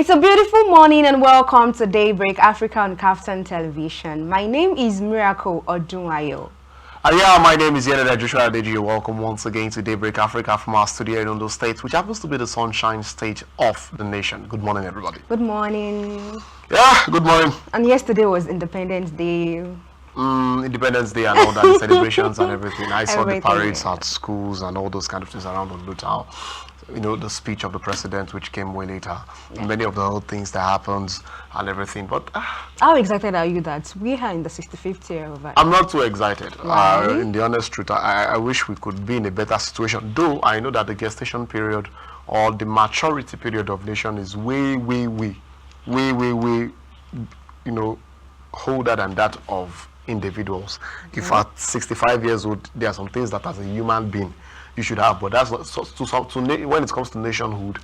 It's a beautiful morning and welcome to Daybreak Africa on KAFTAN television. My name is Miracle Odunayo. Yeah, my name is Ijeh. Welcome once again to Daybreak Africa from our studio in Ondo State, which happens to be the sunshine state of the nation. Good morning, everybody. Good morning. Yeah, good morning. And yesterday was Independence Day. Independence Day and all that, the celebrations and everything. I saw the parades yeah. at schools and all those kind of things around Ondo Town. You know, the speech of the president, which came way later. Yeah. Many of the old things that happened and everything. But how excited are you that we are in the 65th year of it? I'm not too excited. Right. In the honest truth, I wish we could be in a better situation. Though I know that the gestation period or the maturity period of nation is way, you know, older than that of individuals. Mm-hmm. If at 65 years old, there are some things that as a human being you should have, but that's not, when it comes to nationhood,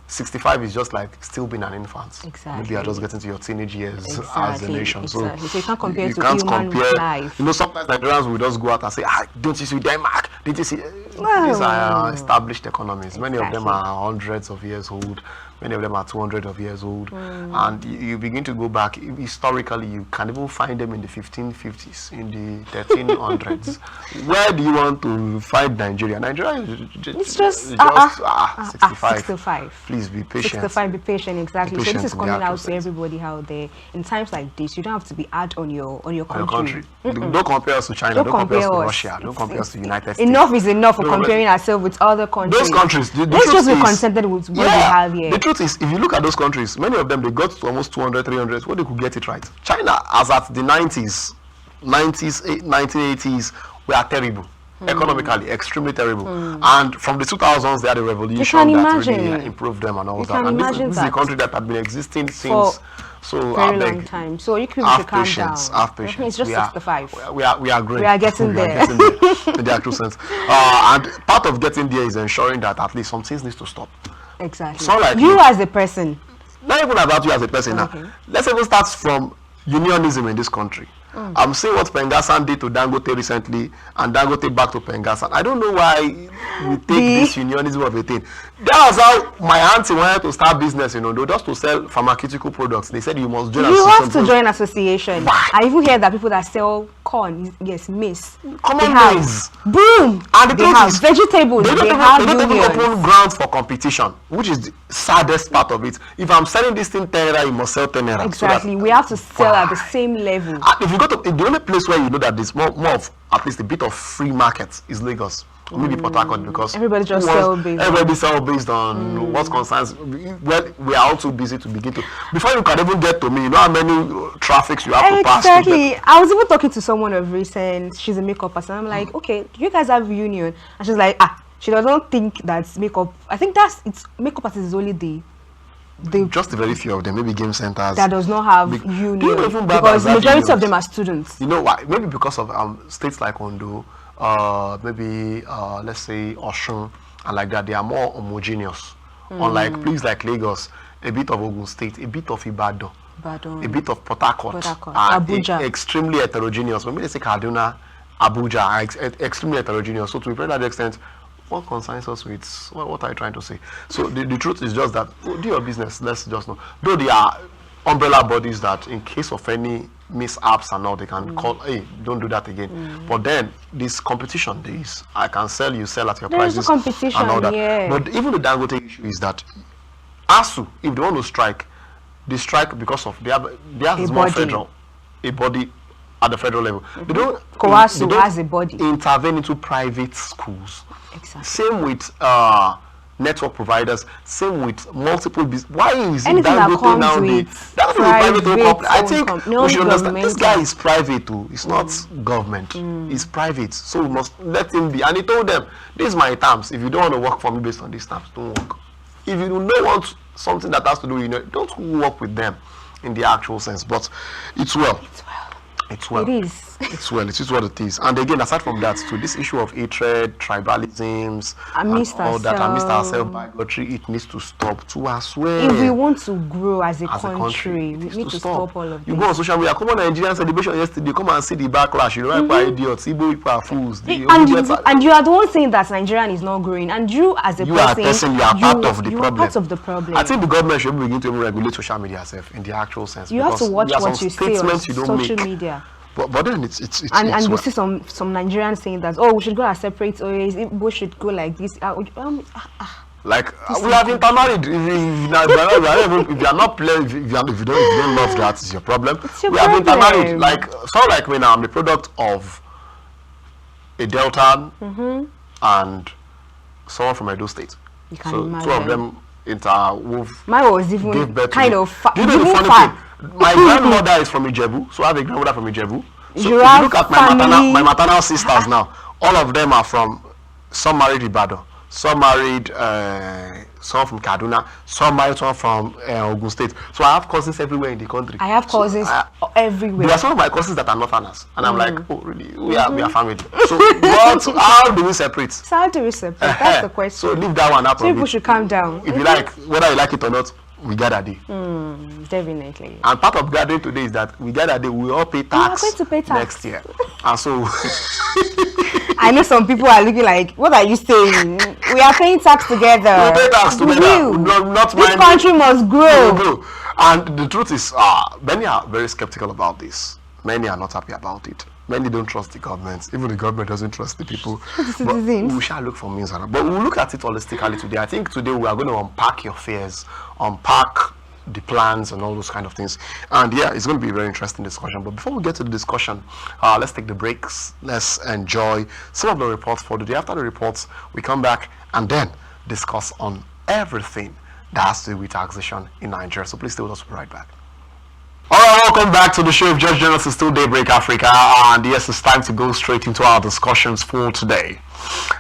65 is just like still being an infant. Exactly. Maybe you're just getting to your teenage years as a nation. Exactly. So you can't compare you to can't human compare life. You know, sometimes Nigerians will just go out and say, don't you see Denmark? Did you see? These are established economies. Many of them are hundreds of years old. Many of them are 200 of years old. And you begin to go back, historically, you can even find them in the 1550s, in the 1300s. Where do you want to find Nigeria? Nigeria is just 65. Please be patient. 65, be patient, exactly. Be patient, so this is coming out to everybody out there. In times like this, you don't have to be hard on your country. Don't compare us to China. Don't compare us to Russia. Don't compare us to United States. Enough is enough for comparing ourselves with other countries. Those countries. Let's just be contented with what we have here. The truth is, if you look at those countries, many of them, they got to almost 200, 300, where they could get it right. China, as at the 90s, 1980s, we are terrible. Economically, extremely terrible. And from the 2000s, they had a revolution that really improved them and all that. And this is a country that had been existing since very long time. So you people should calm down. Have patience. It's just 65. We are great. We are getting there. In the actual sense. And part of getting there is ensuring that at least some things need to stop. Exactly. So like you as a person. Not even about you as a person now. Let's even start from unionism in this country. I'm seeing what Pengasan did to Dangote recently, and Dangote back to Pengasan. I don't know why we take this unionism of a thing. That was how my auntie wanted to start business, you know, just to sell pharmaceutical products. They said you must join association. You have to join association. Why? I even hear that people that sell corn, yes, maize. Common maize. Boom! And the truth is, vegetables, they don't even open grounds for competition, which is the saddest part of it. If I'm selling this thing 10 naira, you must sell 10 naira. Exactly. So we have to sell at the same level. If you go to the only place where you know that there's more of at least a bit of free market is Lagos. Maybe Port Harcourt, because everybody just sell based on what concerns. Well, we are all too busy to begin to. Before you can even get to me, you know how many traffics you have to pass. Exactly. I was even talking to someone of recent. She's a makeup person. I'm like, okay, do you guys have a union? And she's like, she doesn't think that's makeup. I think it's makeup artists is only just a very few of them, maybe game centers that does not have union, because majority unions of them are students. You know why? Maybe because of states like Ondo, maybe let's say Osun and like that, they are more homogeneous. Unlike places like Lagos, a bit of Ogun State, a bit of Ibadan, a bit of Port Harcourt, Abuja, extremely heterogeneous. Maybe they say Kaduna, Abuja are extremely heterogeneous. So to a very extent, what concerns us with what are you trying to say? So the truth is just that do your business. Let's just know. Though there are umbrella bodies that in case of any mishaps and all, they can call, hey, don't do that again. But then this competition days, I can sell, you sell at your prices competition, and all that. Yeah. But even the Dangote issue is that ASU, if they want to strike, they strike because of they have more federal, a body at the federal level. They don't has a body intervene into private schools. Exactly. Same with network providers, same with multiple business. Why is it that comes now with private company? I think we should understand this guy is private too. It's not government. It's private. So we must let him be. And he told them, this is my terms. If you don't want to work for me based on these terms, don't work. If you don't want something that has to do, don't work with them in the actual sense. But it's well. It's well. It is. It's well, it is what it is. And again, aside from that, to this issue of hatred, tribalisms, and all that, amidst ourselves, bigotry, it needs to stop too as well. If we want to grow as a country, we need to stop all of this. You go on social media, come on Nigerian celebration yesterday, come and see the backlash. You know, people are idiots, Igbo people are fools. And you are the one saying that Nigerian is not growing, and you as a person, you are part of the problem. You are part of the problem. I think the government should begin to regulate social media itself in the actual sense. You have to watch what you say on social media. But then it's and we see some Nigerians saying that, oh, we should go as separate ways, we should go like this. Like we have intermarried. If you are not playing, if you don't love that, is your problem. We have intermarried. Like like me now, I'm the product of a Delta and someone from Edo State. You can imagine. Two of them interwove. Mine was even kind of you know the funny thing? My grandmother is from Ijebu, so I have a grandmother from Ijebu. So if you look at my maternal sisters now, all of them are from, some married Ibadan, some married some from Kaduna, some married someone from Ogun State. So I have cousins everywhere in the country. I have cousins everywhere. There are some of my cousins that are not Northerners, and I'm like, oh really? We are family. So how do we separate? So how do we separate? That's the question. So leave that one up. So people should calm down. If you like, whether you like it or not, we gather day. Definitely. And part of gathering today is that we gather day, we all pay tax, we are going to pay tax next year. And so I know some people are looking like, what are you saying? We are paying tax together. We pay tax together. This country must grow. And the truth is, many are very skeptical about this. Many are not happy about it. Many don't trust the government. Even the government doesn't trust the people. But we shall look for means. But we'll look at it holistically today. I think today we are going to unpack your fears, unpack the plans and all those kind of things. And yeah, it's going to be a very interesting discussion. But before we get to the discussion, let's take the breaks. Let's enjoy some of the reports for the day. After the reports, we come back and then discuss on everything that has to do with taxation in Nigeria. So please stay with us. We'll be right back. Alright, welcome back to the show. If Judge Journalist is still Daybreak Africa, and yes, it's time to go straight into our discussions for today.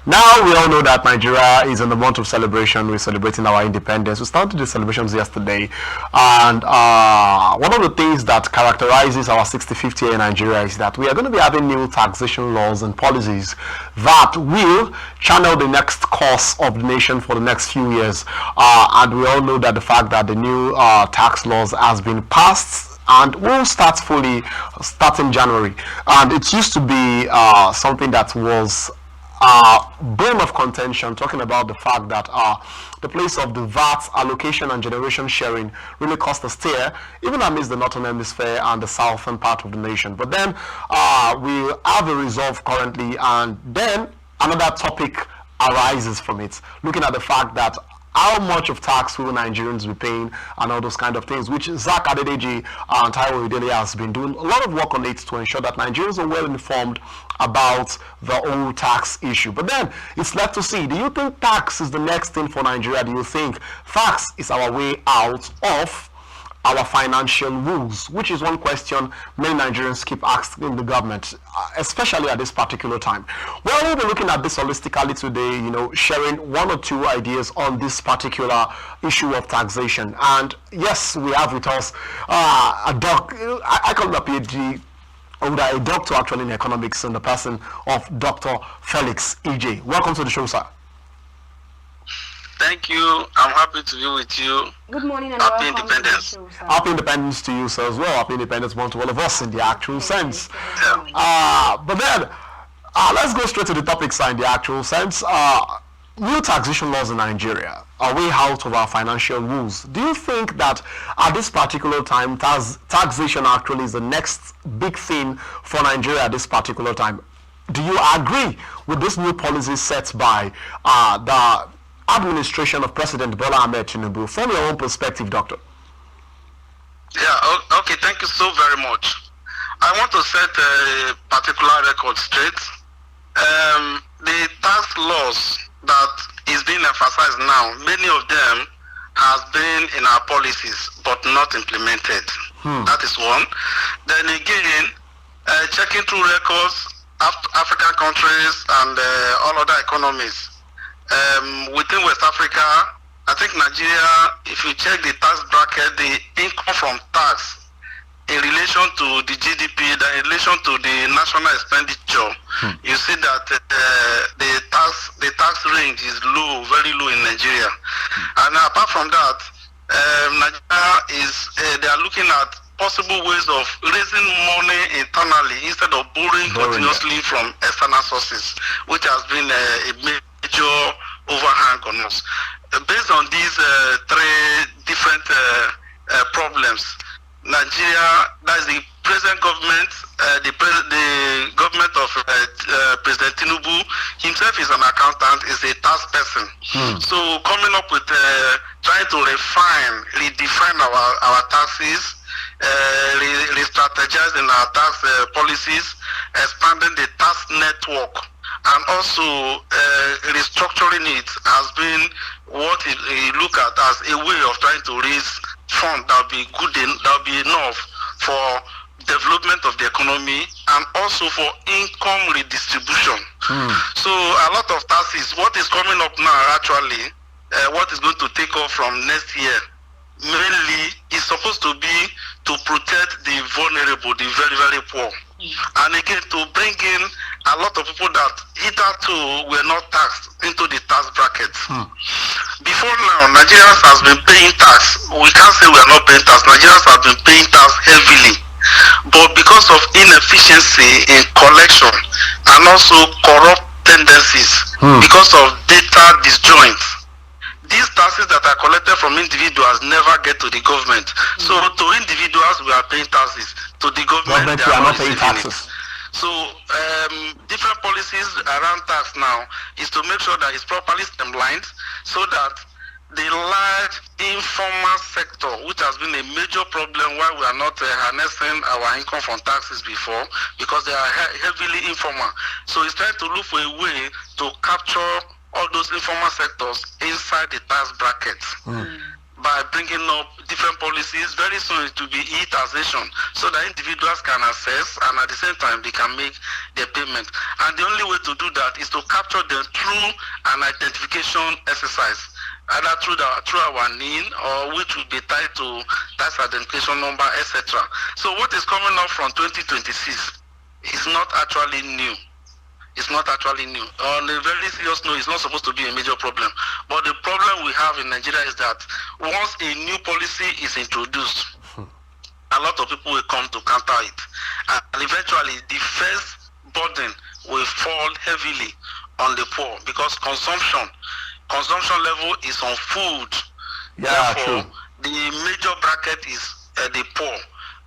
Now, we all know that Nigeria is in the month of celebration. We're celebrating our independence. We started the celebrations yesterday, and one of the things that characterizes our 65th year in Nigeria is that we are going to be having new taxation laws and policies that will channel the next course of the nation for the next few years. And we all know that the fact that the new tax laws has been passed and will start fully starting January. And it used to be something that was bone of contention, talking about the fact that the place of the VAT allocation and generation sharing really cost a steer, even amidst the northern hemisphere and the southern part of the nation. But then we have a resolve currently, and then another topic arises from it, looking at the fact that how much of tax will Nigerians be paying and all those kind of things, which Zach Adedeji and Taiwo Idele has been doing a lot of work on it to ensure that Nigerians are well informed about the whole tax issue. But then it's left to see, do you think tax is the next thing for Nigeria? Do you think tax is our way out of our financial rules, which is one question many Nigerians keep asking the government, especially at this particular time? Well, we'll be looking at this holistically today, you know, sharing one or two ideas on this particular issue of taxation. And yes, we have with us a doc, I call him a PhD, a doctor actually in economics, in the person of Dr. Felix Ijeh. Welcome to the show, sir. Thank you. I'm happy to be with you. Good morning and happy welcome independence. To the show, happy independence to you, sir, as well. Happy independence month to all of us in the actual sense. But then, let's go straight to the topic, sir, in the actual sense. New taxation laws in Nigeria are way out of our financial rules. Do you think that at this particular time, taxation actually is the next big thing for Nigeria at this particular time? Do you agree with this new policy set by the administration of President Bola Ahmed Tinubu? From your own perspective, Doctor. Yeah, okay, thank you so very much. I want to set a particular record straight. The tax laws that is being emphasized now, many of them has been in our policies but not implemented. That is one. Then again, checking through records, African countries and all other economies, within West Africa, I think Nigeria, if you check the tax bracket, the income from tax in relation to the GDP, in relation to the national expenditure, you see that the tax range is low, very low in Nigeria. And apart from that, Nigeria they are looking at possible ways of raising money internally instead of borrowing continuously from external sources, which has been a major overhang on us. Based on these three different problems, Nigeria, that is the present government, the government of President Tinubu himself is an accountant, is a tax person. So coming up with trying to redefine our taxes, re-strategizing our tax policies, expanding the tax network, and also restructuring it has been what he look at as a way of trying to raise funds that will be good, that will be enough for development of the economy and also for income redistribution. So a lot of taxes, what is coming up now actually, what is going to take off from next year, mainly is supposed to be to protect the vulnerable, the very, very poor. And again, to bring in a lot of people that hitherto were not taxed into the tax bracket. Before now, Nigerians has been paying tax. We can't say we are not paying tax. Nigerians have been paying tax heavily. But because of inefficiency in collection and also corrupt tendencies, because of data disjoints, these taxes that are collected from individuals never get to the government. So to individuals, we are paying taxes. To the government, they are not paying taxes. So different policies around tax now is to make sure that it's properly streamlined so that the large informal sector, which has been a major problem why we are not harnessing our income from taxes before, because they are heavily informal. So it's trying to look for a way to capture all those informal sectors inside the tax bracket by bringing up different policies. Very soon it will be e-taxation so that individuals can access and at the same time they can make their payment. And the only way to do that is to capture them through an identification exercise, either through our NIN or which will be tied to tax identification number, etc. So what is coming up from 2026 is not actually new. It's not actually new. On a very serious note, it's not supposed to be a major problem. But the problem we have in Nigeria is that once a new policy is introduced, a lot of people will come to counter it. And eventually, the first burden will fall heavily on the poor because consumption level is on food. Therefore, the major bracket is the poor.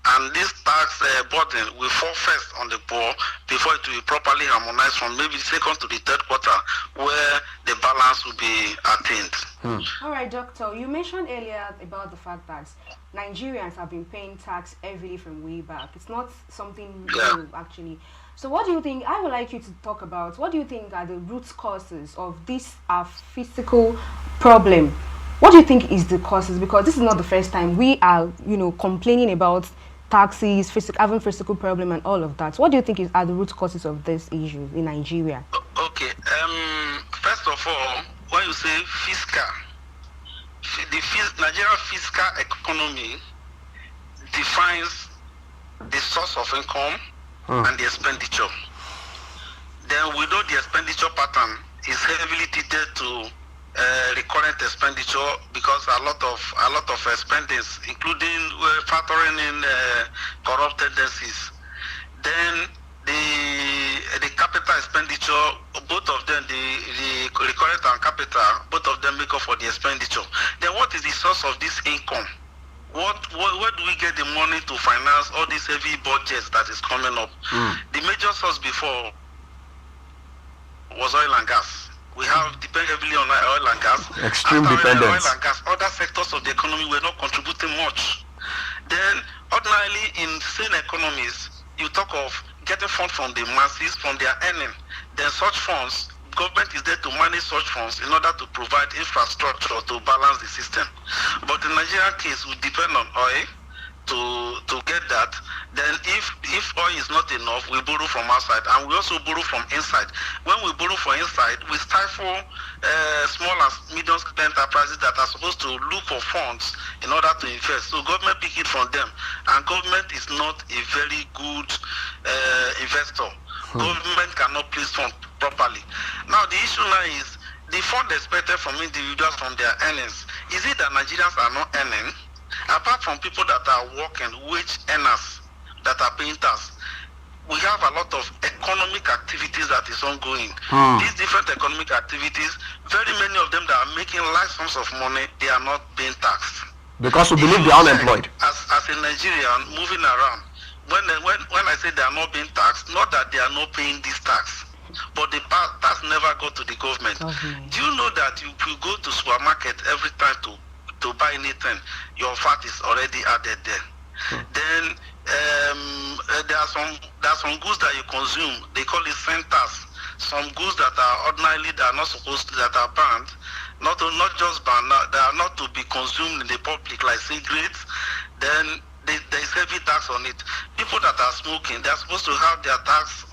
And this tax burden will fall first on the poor before it will be properly harmonized from maybe second to the third quarter where the balance will be attained. All right, Doctor, you mentioned earlier about the fact that Nigerians have been paying tax heavily from way back. It's not something new, actually. So what do you think, I would like you to talk about, what do you think are the root causes of this fiscal problem? What do you think is the causes? Because this is not the first time we are, complaining about taxes, having fiscal problem and all of that. So what do you think are the root causes of this issue in Nigeria? Okay. First of all, when you say fiscal, the Nigerian fiscal economy defines the source of income and the expenditure. Then we know the expenditure pattern is heavily tilted to recurrent expenditure because a lot of spendings, including factoring in corrupt tendencies. Then the capital expenditure, both of them, the recurrent and capital, both of them make up for the expenditure. Then what is the source of this income? Where do we get the money to finance all these heavy budgets that is coming up? The major source before was oil and gas. We have depended heavily on oil and gas. Extreme dependence. Oil and gas, other sectors of the economy were not contributing much. Then, ordinarily in sane economies, you talk of getting funds from the masses, from their earning. Then such funds, government is there to manage such funds in order to provide infrastructure to balance the system. But in Nigerian case, we depend on oil to get that. Then if oil is not enough, we borrow from outside, and we also borrow from inside. When we borrow from inside, we stifle small and medium enterprises that are supposed to look for funds in order to invest. So government pick it from them, and government is not a very good investor. Government cannot place funds properly. Now the issue now is the fund expected from individuals from their earnings. Is it that Nigerians are not earning? Apart from people that are working, wage earners that are paying tax, we have a lot of economic activities that is ongoing. These different economic activities, very many of them that are making large sums of money, they are not paying tax. Because we believe they are unemployed. As a Nigerian moving around, when I say they are not paying tax, not that they are not paying this tax, but the tax never go to the government. Do you know that you go to supermarket every time to buy anything, your VAT is already added there? Then there are some goods that you consume, they call it centers. Some goods that are ordinarily that are not supposed to, that are banned, not just banned, they are not to be consumed in the public, like cigarettes. Then there is heavy tax on it. People that are smoking, they are supposed to have their tax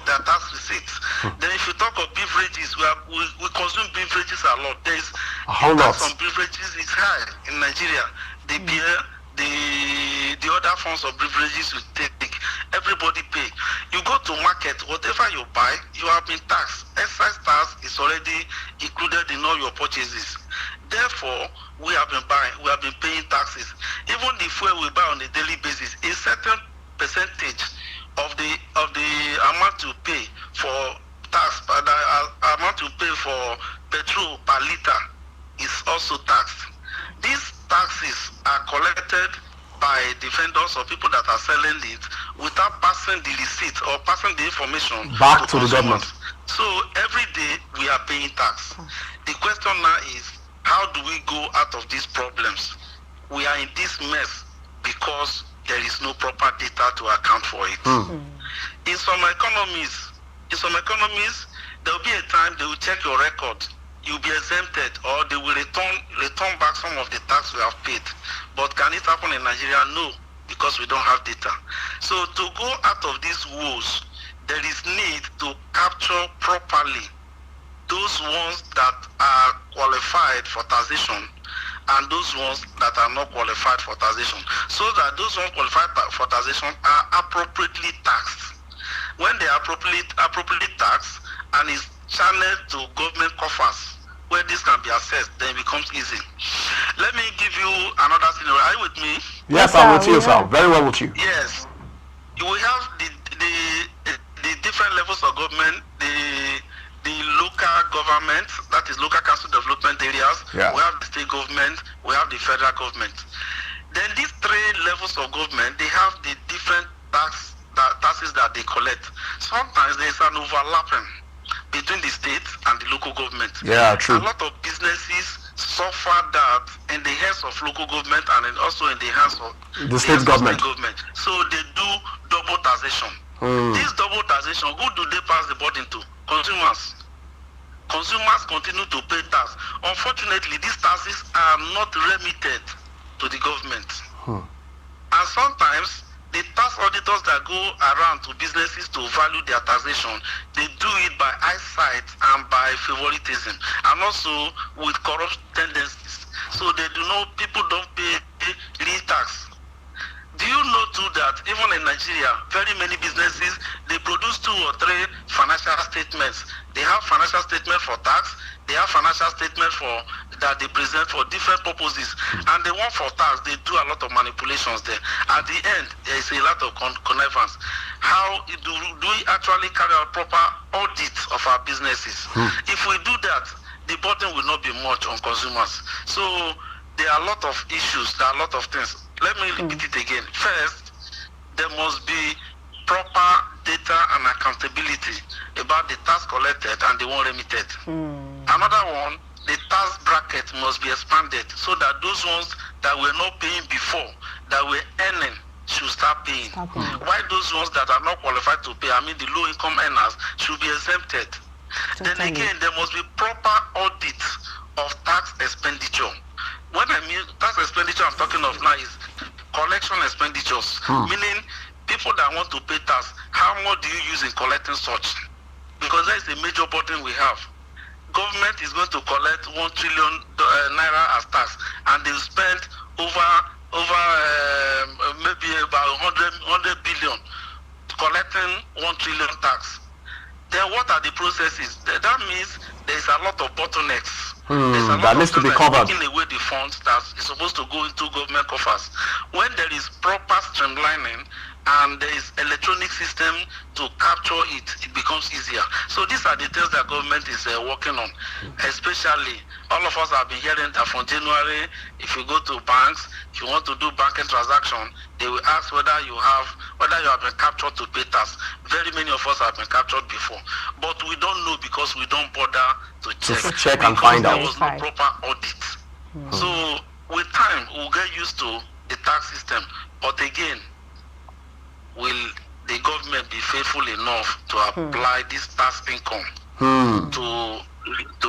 receipts. Then if you talk of beverages, we consume beverages a lot. There is tax on beverages is high in Nigeria. The beer, the other forms of beverages you take, everybody pay. You go to market, whatever you buy, you have been taxed. Excise tax is already included in all your purchases. Therefore, we have been paying taxes. Even the fuel we buy on a daily basis, a certain percentage of the amount to pay for tax, the amount to pay for petrol per liter is also taxed. These taxes are collected by the vendors or people that are selling it without passing the receipt or passing the information back to the government. So every day we are paying tax. The question now is, how do we go out of these problems? We are in this mess because there is no proper data to account for it. In some economies, there will be a time they will check your record. You'll be exempted, or they will return back some of the tax we have paid. But can it happen in Nigeria? No, because we don't have data. So to go out of these woes, there is need to capture properly those ones that are qualified for taxation and those ones that are not qualified for taxation, so that those ones qualified for taxation are appropriately taxed. When they are appropriately taxed and is channeled to government coffers where this can be assessed, then it becomes easy. Let me give you another scenario. Are you with me? Yes, I'm with you, sir. Very well with you. Yes. We have the different levels of government, the local government, that is local council development areas. Yeah. We have the state government, we have the federal government. Then these three levels of government, they have the different taxes that they collect. Sometimes there's an overlapping between the state and the local government. Yeah, true. A lot of businesses suffer that in the hands of local government and also in the hands of the state government. So they do double taxation. This double taxation, who do they pass the burden to? Consumers. Consumers continue to pay tax. Unfortunately, these taxes are not remitted to the government. And sometimes the tax auditors that go around to businesses to value their taxation, they do it by eyesight and by favoritism, and also with corrupt tendencies. So they do know people don't pay real tax. Do you know too that even in Nigeria, very many businesses, they produce 2 or 3 financial statements. They have financial statement for tax, they have financial statement for that they present for different purposes, and the one for tax, they do a lot of manipulations there. At the end, there is a lot of connivance. How do we actually carry out proper audits of our businesses? If we do that, the burden will not be much on consumers. So there are a lot of issues, there are a lot of things. Let me repeat it again. First, there must be proper data and accountability about the tax collected and the one remitted. Another one, the tax bracket must be expanded so that those ones that were not paying before, that were earning, should start paying. While those ones that are not qualified to pay, I mean the low income earners, should be exempted. Then again, there must be proper audit of tax expenditure. When I mean tax expenditure I'm talking of now is collection expenditures, meaning people that want to pay tax, how much do you use in collecting such? Because that is a major burden we have. Government is going to collect 1 trillion naira as tax, and they spend over maybe about 100 billion collecting 1 trillion tax. Then what are the processes? That means there is a lot of bottlenecks. That needs to be covered. Taking away the funds that is supposed to go into government coffers. When there is proper streamlining and there is electronic system to capture it, it becomes easier. So these are the things that government is working on. Especially, all of us have been hearing that from January, if you go to banks, if you want to do banking transaction, they will ask whether you have been captured to pay tax. Very many of us have been captured before, but we don't know because we don't bother to check and find out. There was no proper audit. So with time, we'll get used to the tax system. But again, will the government be faithful enough to apply this tax income to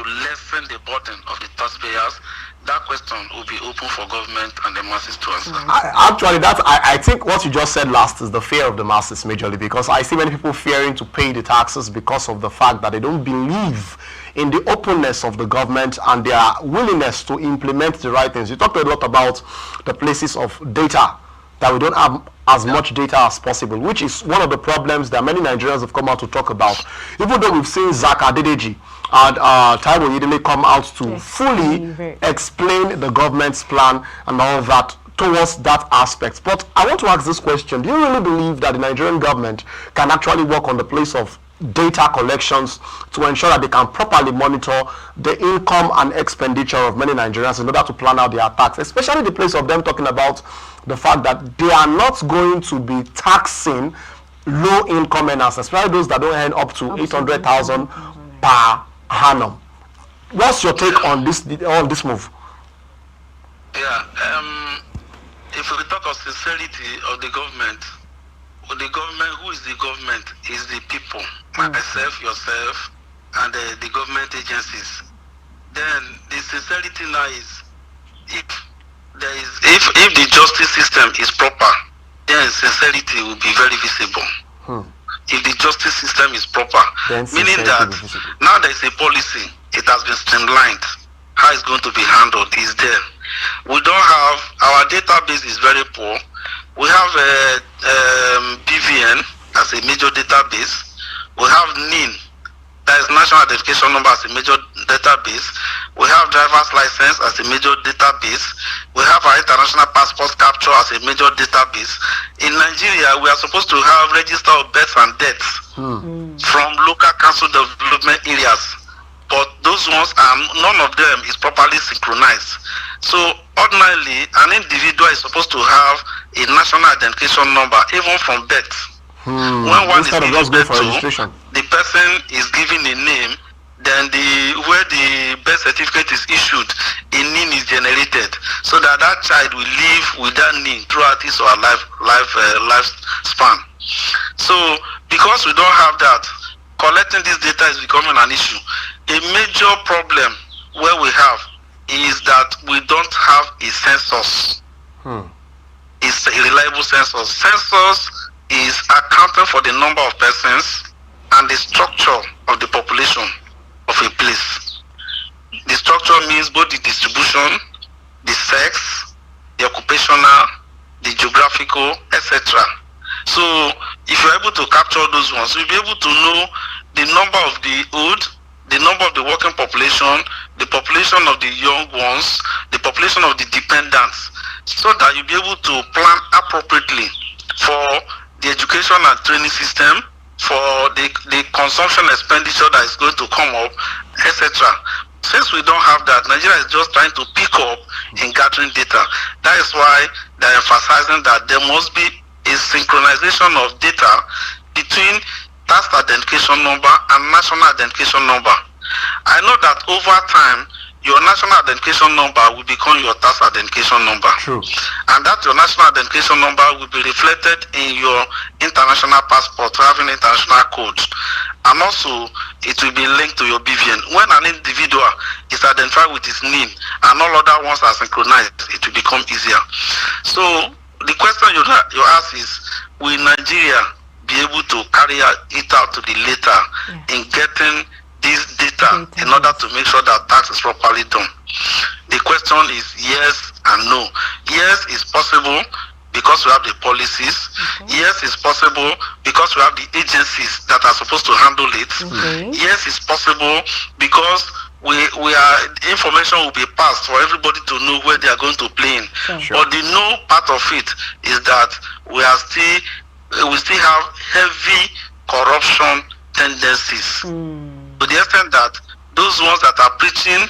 lessen the burden of the taxpayers? That question will be open for government and the masses to answer. I think what you just said last is the fear of the masses majorly, because I see many people fearing to pay the taxes because of the fact that they don't believe in the openness of the government and their willingness to implement the right things. You talked a lot about the places of data, that we don't have as much data as possible, which is one of the problems that many Nigerians have come out to talk about. Even though we've seen Zaka Adedeji and Taiwo Yedele come out to fully explain the government's plan and all of that towards that aspect. But I want to ask this question. Do you really believe that the Nigerian government can actually work on the place of data collections to ensure that they can properly monitor the income and expenditure of many Nigerians in order to plan out their tax, especially the place of them talking about the fact that they are not going to be taxing low income earners, especially those that don't earn up to 800,000 per annum. What's your take on this move? Yeah, if we talk of sincerity of the government, who is the government? Is the people, myself, yourself, and the government agencies. Then the sincerity now is if the justice system is proper, then sincerity will be very visible. If the justice system is proper, meaning that now there is a policy, it has been streamlined. How it's going to be handled is there. We don't have, our database is very poor. We have BVN as a major database. We have NIN, that is National Identification Number, as a major database. We have driver's license as a major database. We have our international passport capture as a major database. In Nigeria, we are supposed to have register of births and deaths from local council development areas. But those ones, none of them is properly synchronized. So ordinarily, an individual is supposed to have a national identification number, even from birth. When one is giving birth to, the person is given a name, then where the birth certificate is issued, a NIN is generated, so that that child will live with that NIN throughout his or her lifespan. So because we don't have that, collecting this data is becoming an issue. A major problem where we have is that we don't have a census. It's a reliable census. Census is accounting for the number of persons and the structure of the population of a place. The structure means both the distribution, the sex, the occupational, the geographical, etc. So if you're able to capture those ones, you'll be able to know the number of the old, the number of the working population, the population of the young ones, the population of the dependents, so that you'll be able to plan appropriately for the education and training system, for the consumption expenditure that is going to come up, etc. Since we don't have that, Nigeria is just trying to pick up in gathering data. That is why they're emphasizing that there must be a synchronization of data between tax identification number and national identification number. I know that over time, your national identification number will become your tax identification number. True. And that your national identification number will be reflected in your international passport, having international code. And also, it will be linked to your BVN. When an individual is identified with his NIN and all other ones are synchronized, it will become easier. So, the question you ask is, will Nigeria be able to carry it out to the later in getting this data in order to make sure that tax is properly done? The question is yes and no. Yes, it's possible because we have the policies. Yes, it's possible because we have the agencies that are supposed to handle it. Yes, it's possible because we are, information will be passed for everybody to know where they are going to play in. But the no part of it is that we still have heavy corruption tendencies to the extent that those ones that are preaching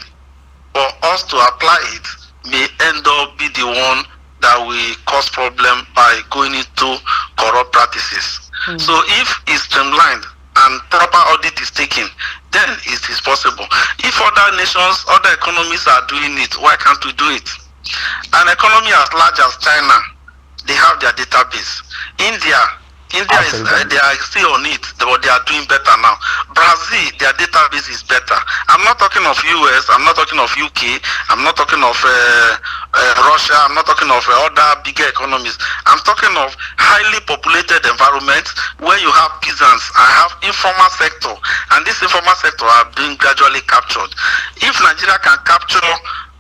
for us to apply it may end up be the one that will cause problem by going into corrupt practices. So if it's streamlined and proper audit is taken, then it is possible. If other nations, other economies are doing it, why can't we do it? An economy as large as China, they have their database. India is they are still on it, but they are doing better now. Brazil, their database is better. I'm not talking of US, I'm not talking of UK, I'm not talking of Russia, I'm not talking of other bigger economies. I'm talking of highly populated environments where you have peasants and have informal sector, and this informal sector are being gradually captured. If Nigeria can capture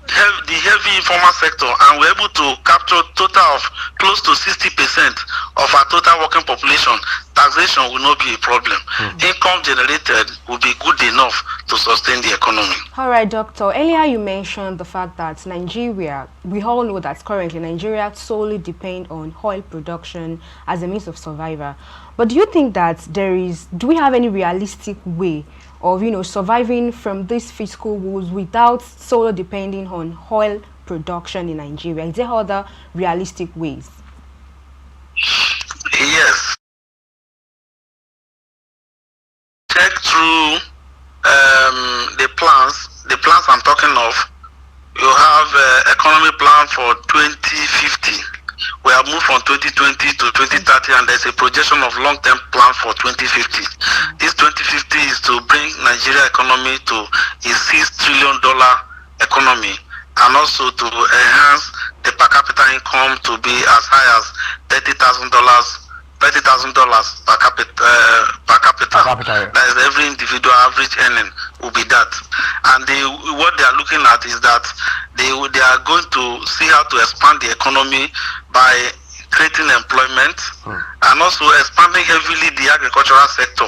the heavy informal sector and we're able to capture total of close to 60% of our total working population, taxation will not be a problem. Income generated will be good enough to sustain the economy. All right, Doctor. Earlier you mentioned the fact that Nigeria, we all know that currently Nigeria solely depend on oil production as a means of survival. But do you think that do we have any realistic way of, surviving from these fiscal woes without solely depending on oil production in Nigeria? Is there other realistic ways? Yes. Check through the plans I'm talking of. You have economy plan for 2050. We have moved from 2020 to 2030, and there's a projection of long-term plan for 2050. This 2050 is to bring Nigeria economy to a $6 trillion economy, and also to enhance the per capita income to be as high as $30,000 per capita. That is, every individual average earning will be that. And what they are looking at is that they are going to see how to expand the economy by creating employment and also expanding heavily the agricultural sector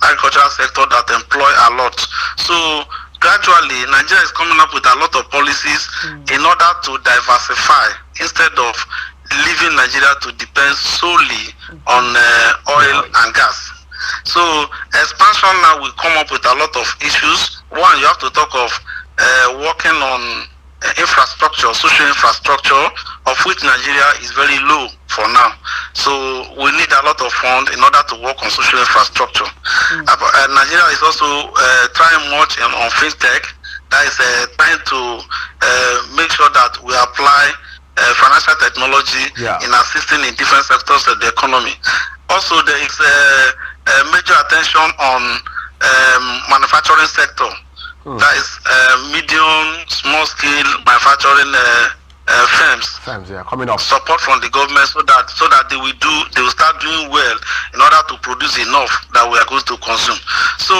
that employ a lot. So gradually Nigeria is coming up with a lot of policies in order to diversify instead of leaving Nigeria to depend solely on oil and gas. So expansion now will come up with a lot of issues. One, you have to talk of working on infrastructure, social infrastructure, of which Nigeria is very low for now. So we need a lot of funds in order to work on social infrastructure. Nigeria is also trying much on fintech. That is trying to make sure that we apply financial technology in assisting in different sectors of the economy. Also, there is major attention on manufacturing sector. That is medium, small scale manufacturing firms. Coming up. Support from the government so that they will start doing well in order to produce enough that we are going to consume. So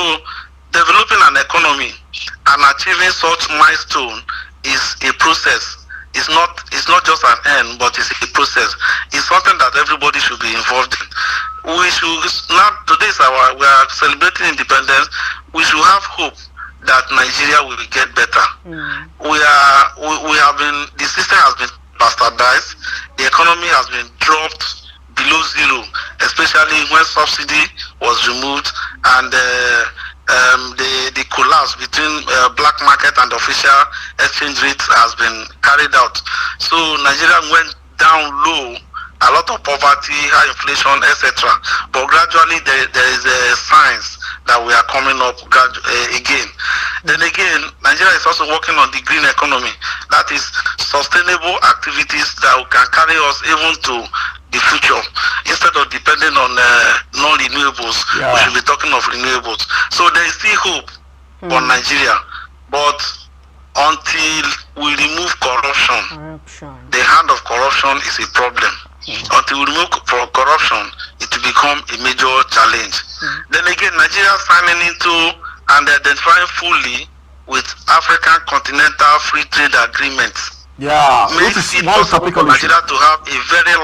developing an economy and achieving such milestone is a process. It's not just an end, but it's a process. It's something that everybody should be involved in. We should now, we are celebrating independence. We should have hope that Nigeria will get better. The system has been bastardized. The economy has been dropped below zero, especially when subsidy was removed and the collapse between black market and official exchange rates has been carried out. So Nigeria went down low, a lot of poverty, high inflation, etc. But gradually there is signs that we are coming up again. Then again, Nigeria is also working on the green economy. That is sustainable activities that can carry us even to the future. Instead of depending on non-renewables, we should be talking of renewables. So there is still hope for Nigeria. But until we remove corruption. The hand of corruption is a problem. Until we remove corruption, it will become a major challenge. Then again, Nigeria signing into and identifying fully with African Continental Free Trade Agreements. Yeah, makes it possible for Nigeria to have a very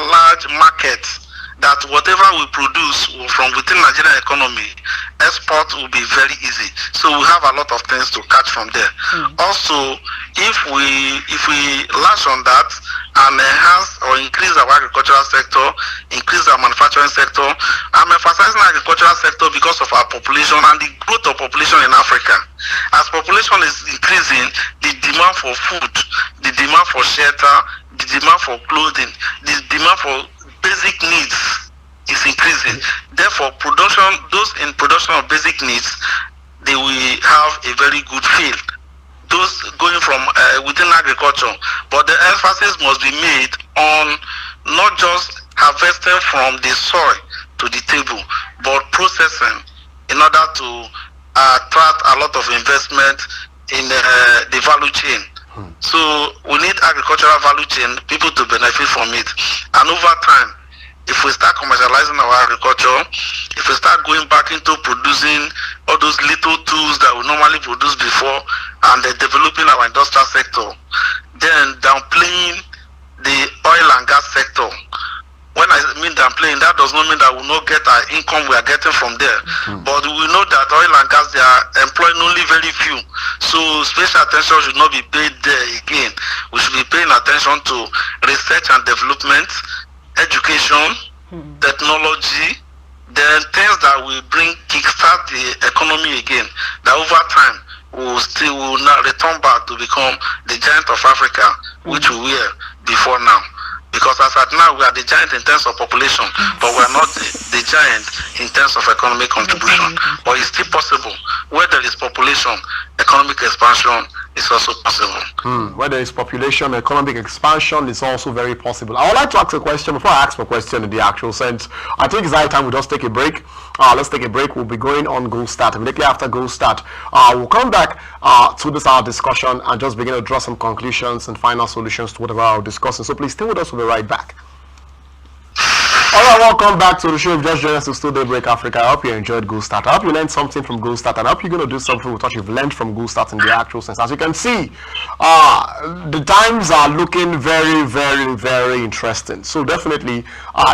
large market, that whatever we produce from within Nigerian economy, export will be very easy. So we have a lot of things to catch from there. Also, if we launch on that and enhance or increase our agricultural sector, increase our manufacturing sector, I'm emphasizing agricultural sector because of our population and the growth of population in Africa. As population is increasing, the demand for food, the demand for shelter, the demand for clothing, the demand for basic needs is increasing. Therefore, those in production of basic needs, they will have a very good field. Those going from within agriculture, but the emphasis must be made on not just harvesting from the soil to the table, but processing in order to attract a lot of investment in the value chain. So we need agricultural value chain, people to benefit from it. And over time, if we start commercializing our agriculture, if we start going back into producing all those little tools that we normally produce before, and developing our industrial sector, then downplaying the oil and gas sector. When I mean downplaying, that does not mean that we will not get our income we are getting from there. But we know that oil and gas, they are employing only very few. So special attention should not be paid there again. We should be paying attention to research and development, education, technology, then things that will kickstart the economy again. That over time will not return back to become the giant of Africa, which we were before now. Because as at now, we are the giant in terms of population, but we are not the giant in terms of economic contribution. But it's still possible. Where there is population, economic expansion is also possible. Where there is population, economic expansion is also very possible. I would like to ask a question before I ask a question in the actual sense. I think it's high time we just take a break. Let's take a break. We'll be going on Goal Start. Immediately after Goal Start, we'll come back to this our discussion and just begin to draw some conclusions and final solutions to whatever we're discussing. So please stay with us. We'll be right back. Alright, welcome back to the show. If you just joined us to still Daybreak Africa, I hope you enjoyed Goal Start. I hope you learned something from Goal Start, and I hope you're going to do something with what you've learned from Goal Start in the actual sense. As you can see, the times are looking very, very, very interesting. So definitely,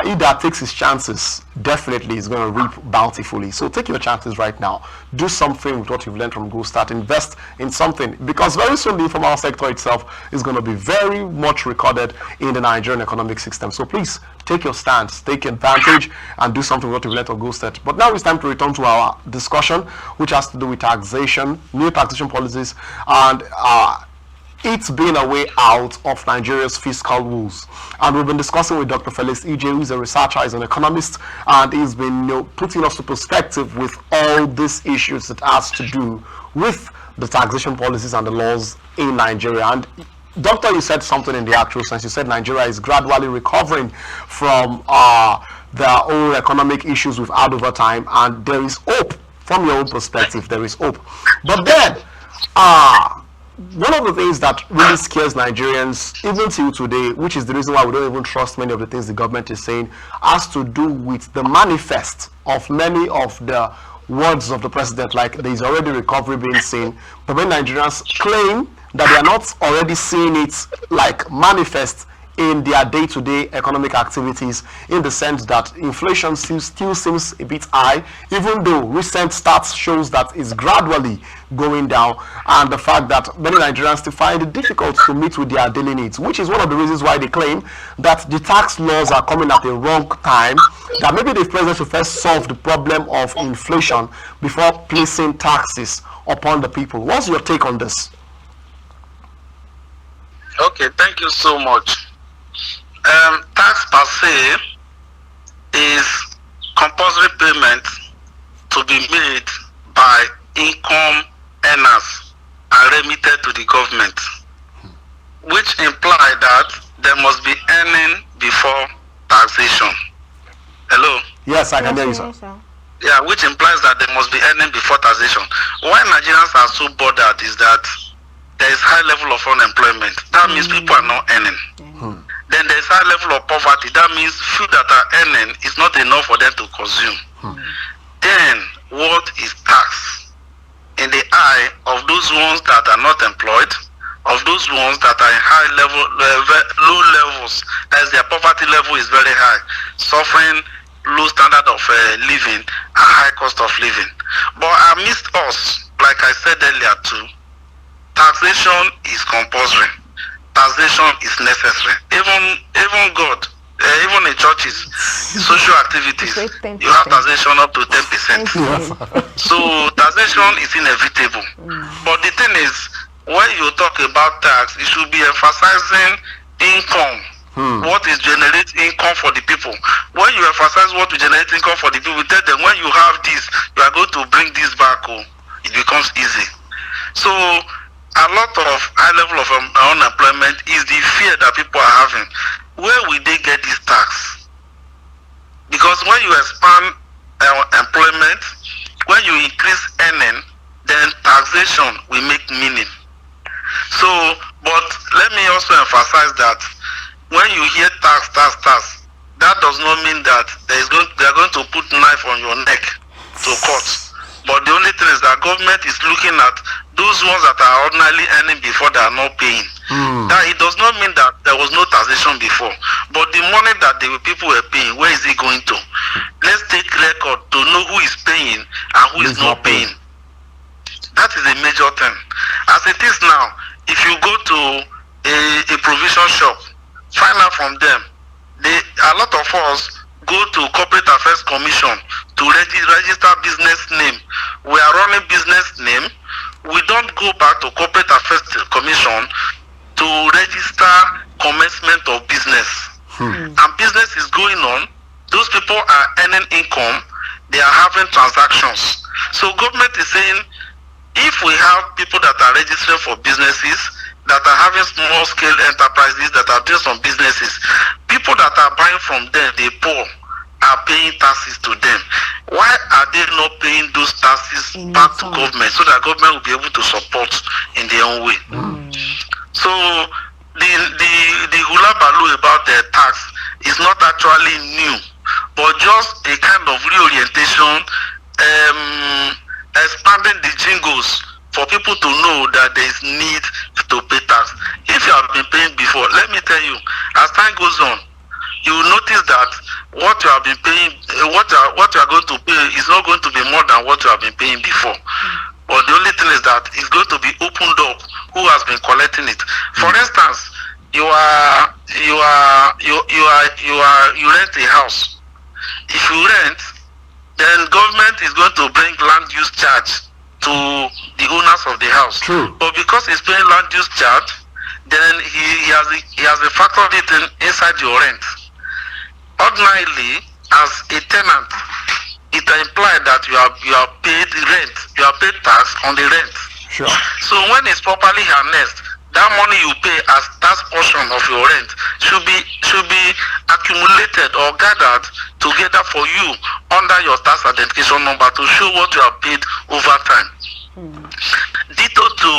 if that takes his chances, definitely is going to reap bountifully. So take your chances right now. Do something with what you've learned from Goal Start. Invest in something, because very soon the informal sector itself is going to be very much recorded in the Nigerian economic system. So please take your stance, take advantage, and do something with what you've learned from Goal Start. But now it's time to return to our discussion, which has to do with taxation, new taxation policies, and it's been a way out of Nigeria's fiscal woes. And we've been discussing with Dr. Felix Ijeh, who is a researcher, is an economist, and he's been putting us to perspective with all these issues that has to do with the taxation policies and the laws in Nigeria. And Doctor, you said something in the actual sense. You said Nigeria is gradually recovering from the old economic issues we've had over time, and there is hope. From your own perspective, there is hope. But then, one of the things that really scares Nigerians, even till today, which is the reason why we don't even trust many of the things the government is saying, has to do with the manifest of many of the words of the president, like there is already recovery being seen. But when Nigerians claim that they are not already seeing it like manifest in their day-to-day economic activities, in the sense that inflation still seems a bit high, even though recent stats shows that it's gradually going down, and the fact that many Nigerians still find it difficult to meet with their daily needs, which is one of the reasons why they claim that the tax laws are coming at the wrong time, that maybe the president should first solve the problem of inflation before placing taxes upon the people. What's your take on this? Okay, thank you so much. Tax per se is compulsory payment to be made by income earners and remitted to the government, which imply that there must be earning before taxation. Hello? Yes, I can hear you, sir. Yeah, which implies that they must be earning before taxation. Why Nigerians are so bothered is that there is high level of unemployment. That means people are not earning. Then there is high level of poverty. That means food that are earning is not enough for them to consume. Then what is tax? In the eye of those ones that are not employed, of those ones that are in high level, low levels, as their poverty level is very high, suffering low standard of living and high cost of living. But amidst us, like I said earlier too, taxation is compulsory. Taxation is necessary. Even God, even in churches, social activities, you have taxation up to 10%. So taxation is inevitable. But the thing is, when you talk about tax, you should be emphasizing income. What is generate income for the people. When you emphasize what will generate income for the people, tell them when you have this, you are going to bring this back home. It becomes easy. So a lot of high level of unemployment is the fear that people are having. Where will they get this tax? Because when you expand employment, when you increase earning, then taxation will make meaning. So, but let me also emphasize that when you hear tax, that does not mean that they are going to put knife on your neck to cut. But the only thing is that government is looking at those ones that are ordinarily earning before they are not paying. That it does not mean that there was no taxation before, but the money that the people were paying, where is it going to? Let's take record to know who is paying and who is not paying. That is a major thing. As it is now, if you go to a provision shop, find out from them. A lot of us go to Corporate Affairs Commission to register business name. We are running business name. We don't go back to Corporate Affairs Commission to register commencement of business. And business is going on. Those people are earning income. They are having transactions. So government is saying, if we have people that are registering for businesses, that are having small scale enterprises, that are doing some businesses, people that are buying from them, they poor, are paying taxes to them. Why are they not paying those taxes back to government so that government will be able to support in their own way? So the hula baloo about the tax is not actually new, but just a kind of reorientation, expanding the jingles for people to know that there is need to pay tax. If you have been paying before, let me tell you, as time goes on, you will notice that what you have been paying, what you are going to pay is not going to be more than what you have been paying before. But the only thing is that it's going to be opened up who has been collecting it. For instance, you rent a house. If you rent, then government is going to bring land use charge to the owners of the house. But because he's paying land use charge, then he has factored it inside your rent. Ordinarily, as a tenant, it implies that you are paid rent, you are paid tax on the rent. So when it's properly harnessed, that money you pay as tax portion of your rent should be accumulated or gathered together for you under your tax identification number to show what you have paid over time. Ditto to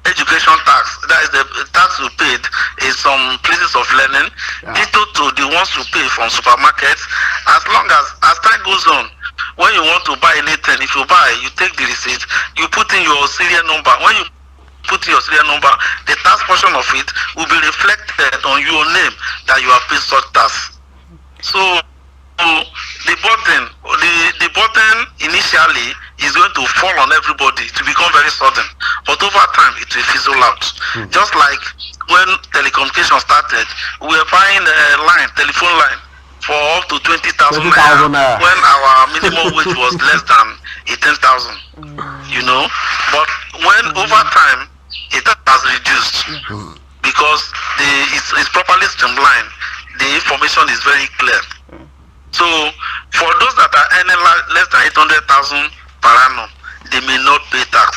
education tax, that is the tax you paid in some places of learning. Ditto to the ones you pay from supermarkets. As long as time goes on, when you want to buy anything, if you buy, you take the receipt, you put in your serial number. When you put in your serial number, the tax portion of it will be reflected on your name that you have paid such tax. So the burden initially is going to fall on everybody to become very sudden, but over time it will fizzle out. Just like when telecommunication started, we were buying a telephone line for up to 20,000 naira when our minimum wage was less than 18,000. You know, but when over time it has reduced because it's properly streamlined, the information is very clear. So for those that are earning less than 800,000 per annum, they may not pay tax.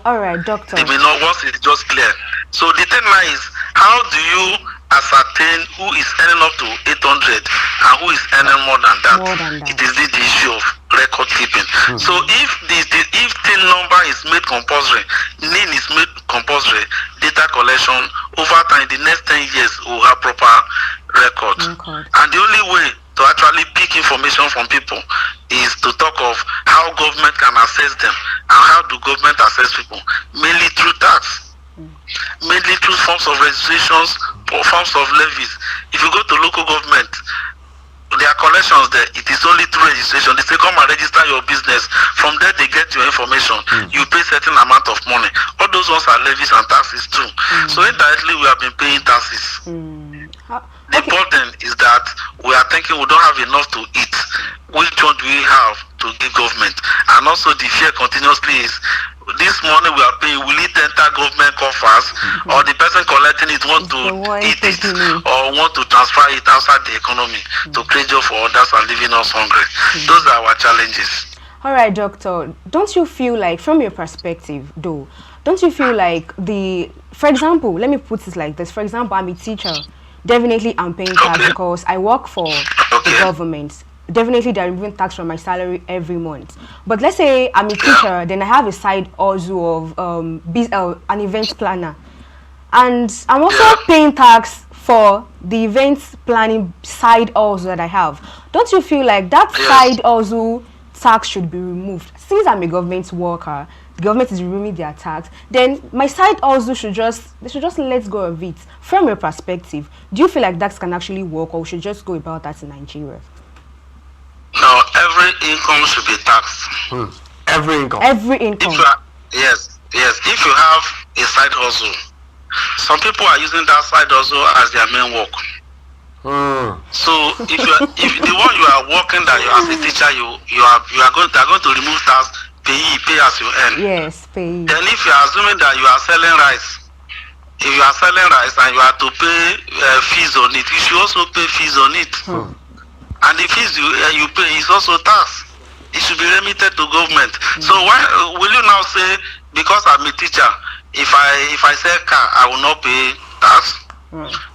All right, doctor. They may not, once it's just clear. So the thing now is, how do you ascertain who is earning up to 800 and who is earning more than that. It is the issue of record keeping. So if the number is made compulsory, NIN is made compulsory, data collection over time, the next 10 years will have proper record. And the only way to actually pick information from people is to talk of how government can assess them and how do government assess people, mainly through tax, mainly through forms of registrations or forms of levies. If you go to local government, their collections there, it is only through registration. They say come and register your business. From there they get your information. You pay certain amount of money. All those ones are levies and taxes too. So indirectly we have been paying taxes. The problem is that we are thinking we don't have enough to eat. Which one do we have to give government? And also the fear continuously is this money we are paying, will it enter government coffers, or the person collecting it want to eat it, or want to transfer it outside the economy to create job for others and leaving us hungry. Those are our challenges. All right, doctor, don't you feel like, from your perspective though, don't you feel like for example, let me put it like this, for example, I'm a teacher, definitely I'm paying tax because I work for the government. Definitely they're removing tax from my salary every month. But let's say I'm a teacher, then I have a side also of an event planner, and I'm also paying tax for the events planning side also that I have. Don't you feel like that side also tax should be removed? Since I'm a government worker, the government is removing their tax, then my side also should just let go of it. From your perspective, do you feel like that can actually work, or we should just go about that in Nigeria? No, every income should be taxed. Every income. Every income. Yes. If you have a side hustle, some people are using that side hustle as their main work. So if the one you are working that you as a teacher, they're going to remove tax, pay as you earn. Yes, pay. Then if you are assuming that you are selling rice, if you are selling rice and you have to pay fees on it, you should also pay fees on it. And the fees you pay is also tax. It should be remitted to government. So why will you now say because I'm a teacher, if I sell car, I will not pay tax?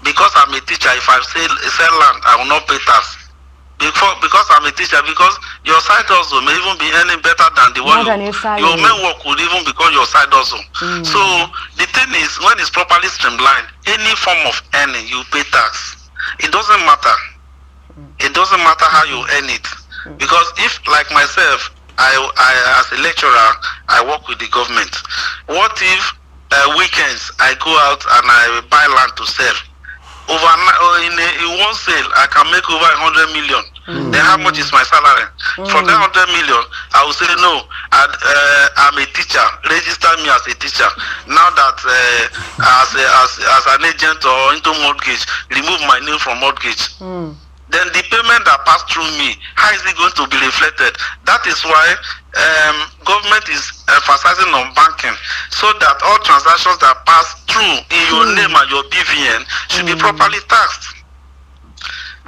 Because I'm a teacher, if I sell land, I will not pay tax. Because I'm a teacher, because your side also may even be earning better than the one your main work would even become your side also. So the thing is, when it's properly streamlined, any form of earning you pay tax. It doesn't matter. It doesn't matter how you earn it, because if, like myself, I as a lecturer, I work with the government. What if weekends I go out and I buy land to sell? In one sale, I can make over 100 million. Then how much is my salary? For that 100 million, I will say no. I'm a teacher. Register me as a teacher. Now that as an agent or into mortgage, remove my name from mortgage. Then the payment that passed through me, how is it going to be reflected? That is why government is emphasizing on banking, so that all transactions that pass through in your name and your BVN should be properly taxed.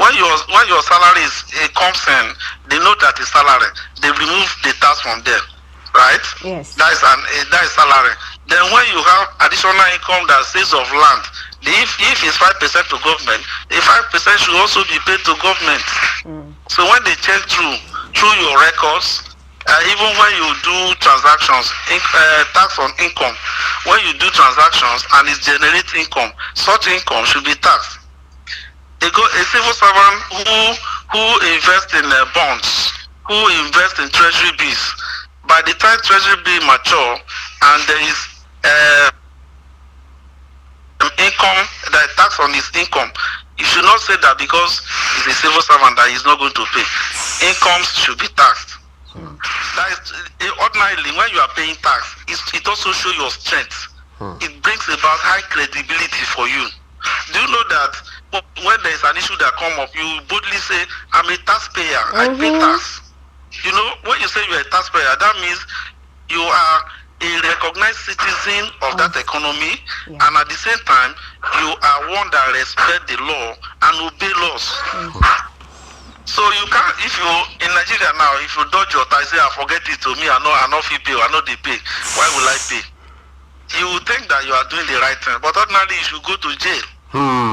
When your salary comes in, they know that is salary. They remove the tax from there, right? Yes. That is salary. Then when you have additional income that says of land, if it's 5% to government, the 5% should also be paid to government. So when they check through your records, even when you do transactions, tax on income, when you do transactions and it generates income, such income should be taxed. A civil servant who invests in bonds, who invests in treasury bills, by the time treasury bill mature and there is income, that tax on his income, you should not say that because he's a civil servant that he's not going to pay. Incomes should be taxed. That is, ordinarily, when you are paying tax, it also shows your strength. It brings about high credibility for you. Do you know that when there is an issue that comes up, you boldly say, I'm a taxpayer, I pay tax. You know, when you say you're a taxpayer, that means you are a recognized citizen of that economy, and at the same time, you are one that respects the law and obey laws. So you can't, if you, in Nigeria now, if you dodge your tax, say, I forget it to me, I know fee pay, I know they pay, why will I pay? You will think that you are doing the right thing, but ordinarily you should go to jail.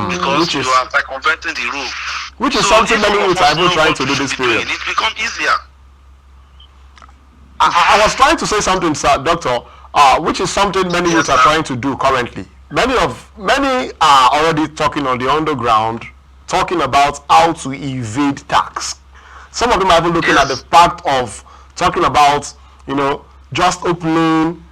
because you are circumventing the rule. Which is something many youths are even trying to do this period. It becomes easier. I was trying to say something, sir, Doctor, which is something many youths are trying to do currently. Many are already talking on the underground, talking about how to evade tax. Some of them are even looking at the fact of talking about, just opening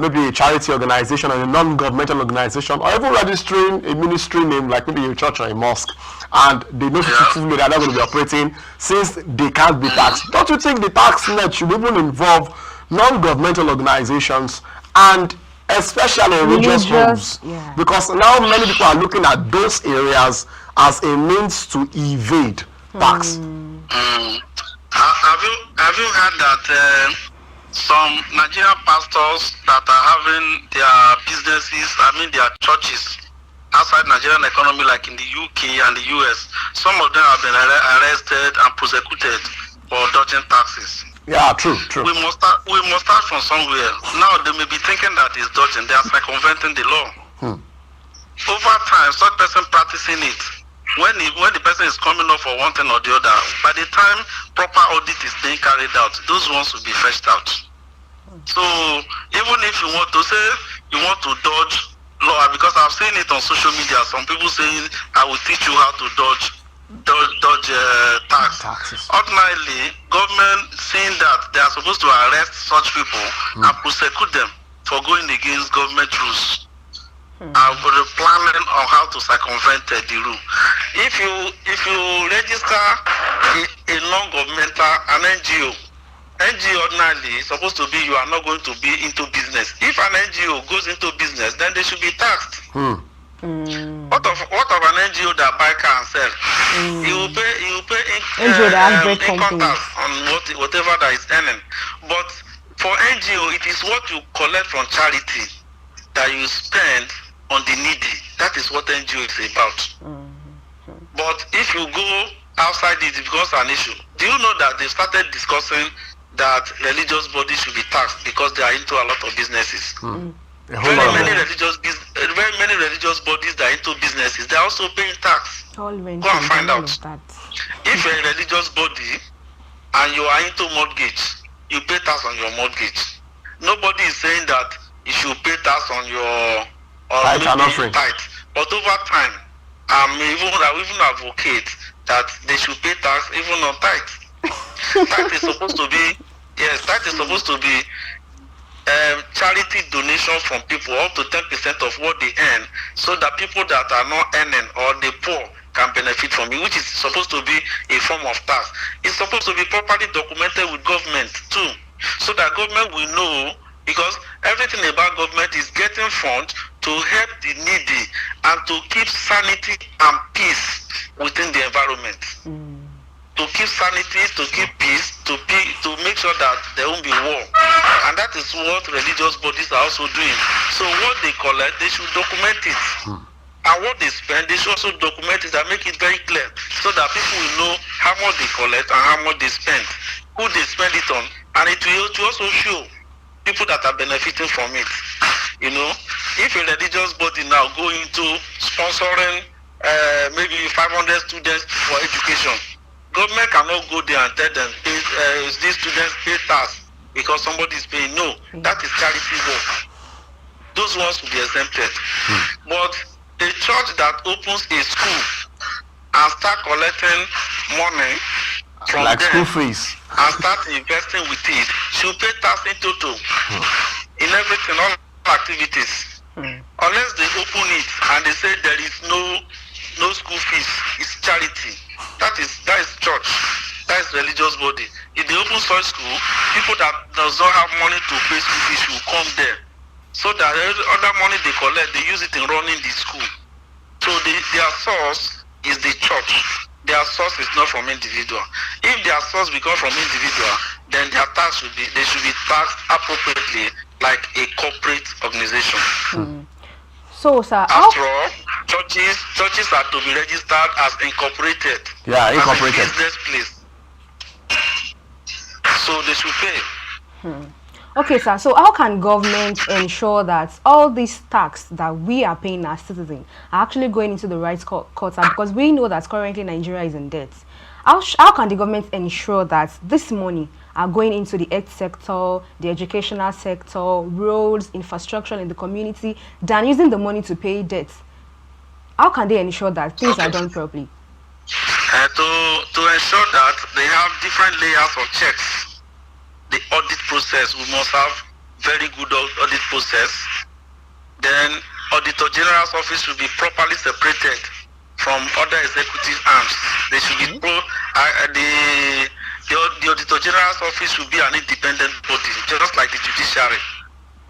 maybe a charity organization or a non-governmental organization, or even registering a ministry name like maybe a church or a mosque, and they know specifically they are not going to be operating since they can't be taxed. Don't you think the tax net should even involve non-governmental organizations and especially religious homes? Because now many people are looking at those areas as a means to evade tax. Have you heard that some Nigerian pastors that are having their businesses, their churches outside Nigerian economy, like in the UK and the US, some of them have been arrested and prosecuted for dodging taxes? Yeah, true. We must start from somewhere. Now they may be thinking that it's dodging. They are circumventing the law. Over time, such person practicing it, when the person is coming up for one thing or the other, by the time proper audit is being carried out, those ones will be fetched out. So even if you want to say you want to dodge law, because I've seen it on social media, some people saying I will teach you how to dodge taxes. Ordinarily, government saying that they are supposed to arrest such people and prosecute them for going against government rules. And planning on how to circumvent the rule. If you register a non-governmental, an NGO ordinarily is supposed to be, you are not going to be into business. If an NGO goes into business, then they should be taxed. What of an NGO that buy car and sell? He will pay income tax on whatever that is earning. But for NGO, it is what you collect from charity that you spend on the needy. That is what NGO is about. But if you go outside it becomes an issue. Do you know that they started discussing that religious bodies should be taxed because they are into a lot of businesses? Very many religious bodies that are into businesses, they are also paying tax. Go and find out. If you're a religious body and you are into mortgage, you pay tax on your mortgage. Nobody is saying that you should pay tax on your tithe. But over time, I will even advocate that they should pay tax even on tithe. Tithe is supposed to be charity donation from people up to 10% of what they earn, so that people that are not earning or the poor can benefit from it, which is supposed to be a form of tax. It's supposed to be properly documented with government too, so that government will know, because everything about government is getting funds to help the needy and to keep sanity and peace within the environment. To keep sanity, to keep peace, to make sure that there won't be war. And that is what religious bodies are also doing. So what they collect, they should document it. And what they spend, they should also document it and make it very clear, so that people will know how much they collect and how much they spend, who they spend it on, and it will also show people that are benefiting from it. If a religious body now go into sponsoring maybe 500 students for education, government cannot go there and tell them these students pay tax because somebody is paying. No, that is charity work. Those ones will be exempted. But a church that opens a school and start collecting money from like them school fees and start investing with it, should pay tax in total in everything, all activities. Unless they open it and they say there is no school fees, it's charity. That is church. That is religious body. If they open such school, people that does not have money to pay school fees will come there. So that every other money they collect, they use it in running the school. So their source is the church. Their source is not from individual. If their source becomes from individual, then their tax should be taxed appropriately, like a corporate organization. So, sir, after all, churches are to be registered as incorporated. Yeah, incorporated. As a business place. So they should pay. Okay, sir. So how can government ensure that all these tax that we are paying as citizens are actually going into the right quarter? Because we know that currently Nigeria is in debt. How can the government ensure that this money are going into the health sector, the educational sector, roads, infrastructure in the community, than using the money to pay debt? How can they ensure that things are done properly? To ensure that they have different layers of checks. The audit process, we must have very good audit process. Then Auditor General's office will be properly separated from other executive arms. They should be the Auditor General's office will be an independent body, just like the judiciary,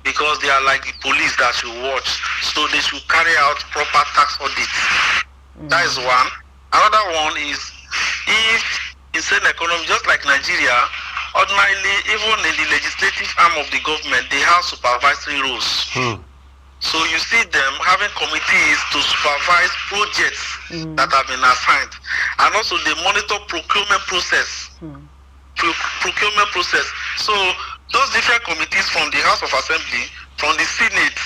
because they are like the police that should watch. So they should carry out proper tax audits. That is one. Another one is, if insane economy, just like Nigeria, ordinarily, even in the legislative arm of the government, they have supervisory roles. So you see them having committees to supervise projects that have been assigned, and also they monitor procurement process. Procurement process. So those different committees from the House of Assembly, from the Senate,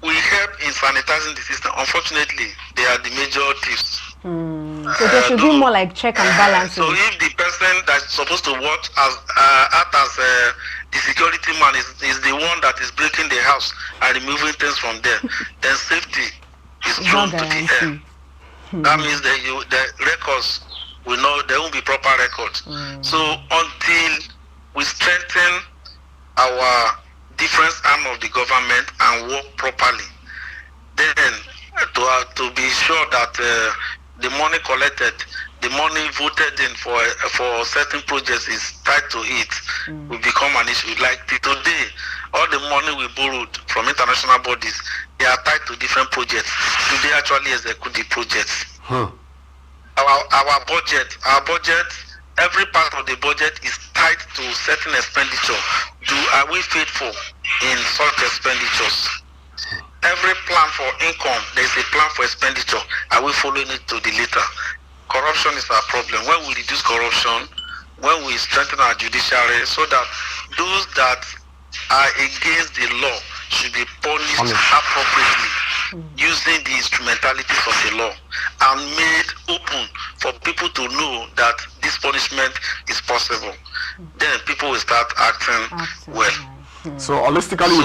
will help in sanitizing the system. Unfortunately, they are the major thieves. So there should be more like check and balances. So if the person that's supposed to watch as act as the security man is the one that is breaking the house and removing things from there, then safety is thrown to the air. That means that the records will know there won't be proper records. So until we strengthen our different arm of the government and work properly, then to be sure that the money collected, the money voted in for certain projects is tied to it, will become an issue. Like today, all the money we borrowed from international bodies, they are tied to different projects. Do they actually execute the projects? Our budget, every part of the budget is tied to certain expenditure. Are we faithful in such expenditures? Every plan for income, there is a plan for expenditure. Are we following it to the letter? Corruption is our problem. When we reduce corruption, when we strengthen our judiciary, so that those that are against the law should be punished appropriately, using the instrumentalities of the law, and made open for people to know that this punishment is possible. Then people will start acting well. So holistically,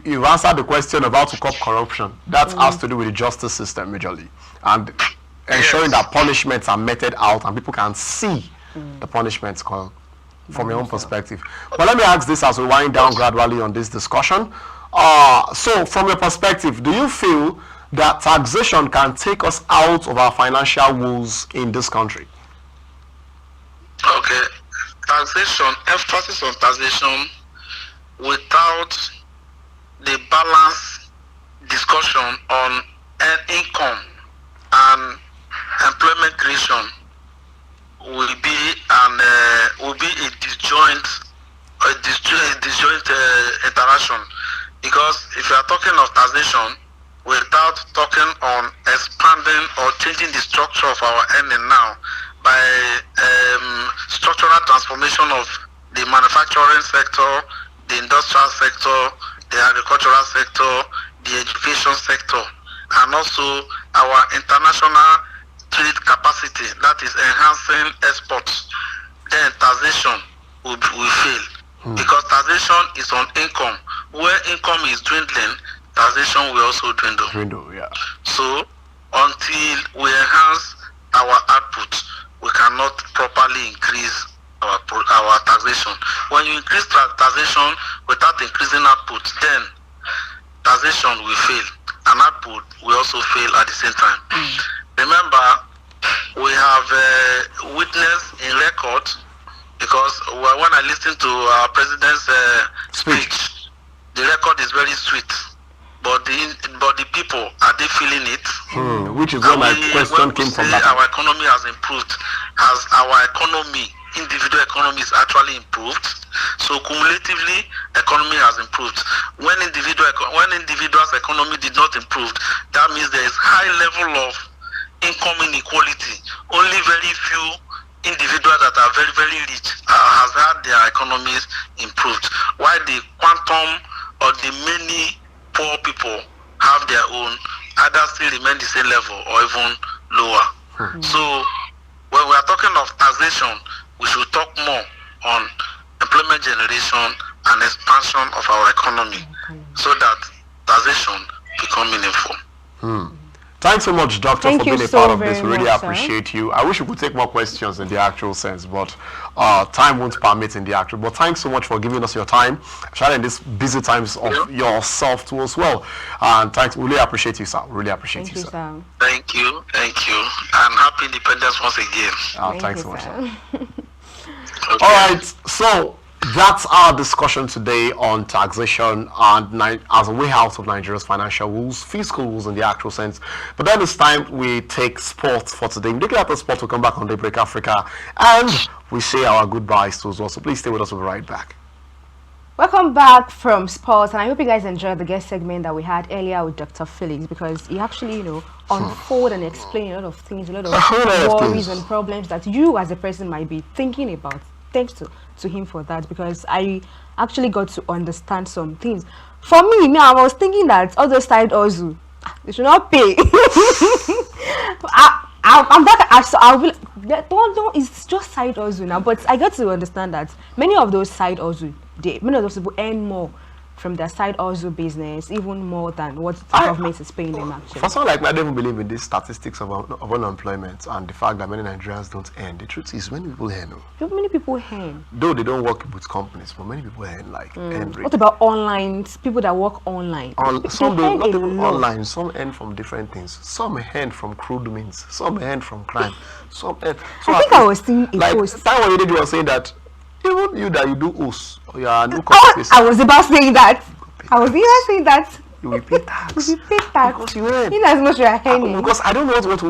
you've answered the question about to curb corruption. That has to do with the justice system majorly, and ensuring that punishments are meted out and people can see the punishments from your own perspective. But let me ask this as we wind down gradually on this discussion. So from your perspective, do you feel that taxation can take us out of our financial woes in this country? Okay, taxation, emphasis on taxation without the balanced discussion on income and employment creation will be a disjoint interaction. Because if you are talking of taxation without talking on expanding or changing the structure of our earning now by structural transformation of the manufacturing sector, the industrial sector, the agricultural sector, the education sector, and also our international trade capacity, that is enhancing exports, then taxation will fail. Because taxation is on income. Where income is dwindling, taxation will also dwindle. So until we enhance our output, we cannot properly increase our taxation. When you increase taxation without increasing output, then taxation will fail, and output will also fail at the same time. Remember, we have witnessed in record, because when I listen to our president's speech, the record is very sweet, but the people, are they feeling it? Which is where my question came from. Our economy has improved. Has our individual economy is actually improved? So cumulatively, economy has improved. When individuals' economy did not improve, that means there is high level of income inequality. Only very few individuals that are very, very rich has had their economies improved, while the quantum the many poor people have their own, either still remain the same level or even lower. So when we are talking of taxation, we should talk more on employment generation and expansion of our economy so that taxation become meaningful. Thanks so much, Doctor, for being a so part of this. We really much, appreciate you. I wish we could take more questions in the actual sense, but time won't permit in the actual. But thanks so much for giving us your time, sharing these busy times of yourself too as well. And thanks, we really appreciate you, sir. Really appreciate you, sir. Thank you, and happy independence once again. Thanks so much, sir. Okay. All right, so that's our discussion today on taxation and as a way out of Nigeria's financial woes, fiscal woes in the actual sense. But then it's time we take sports for today. Immediately after sports, we'll come back on Daybreak Africa and we say our goodbyes to as well. So please stay with us. We'll be right back. Welcome back from sports, and I hope you guys enjoyed the guest segment that we had earlier with Dr. Felix, because he actually, unfold and explain a lot of things, a lot of worries and problems that you as a person might be thinking about. Thanks to him for that, because I actually got to understand some things. For me, I was thinking that all those side hustle, they should not pay. I'm that I will. Don't, it's just side hustle now. But I got to understand that many of those side hustle, many of those people earn more from their side hustle business, even more than what the government is paying them actually. For someone like me, I don't even believe in these statistics of unemployment and the fact that many Nigerians don't earn. The truth is, many people earn. Many people earn. Though they don't work with companies, but many people earn, What about online? People that work online? Some don't, not even online. Some earn from different things. Some earn from crude means. Some earn from crime. Some earn. So I think I was seeing a post. That one you were saying that even you that you do OS, or you are I was about saying that. I was even saying that. You will pay tax. You will pay tax. Because you earn. In as much you are earning. Because I don't know what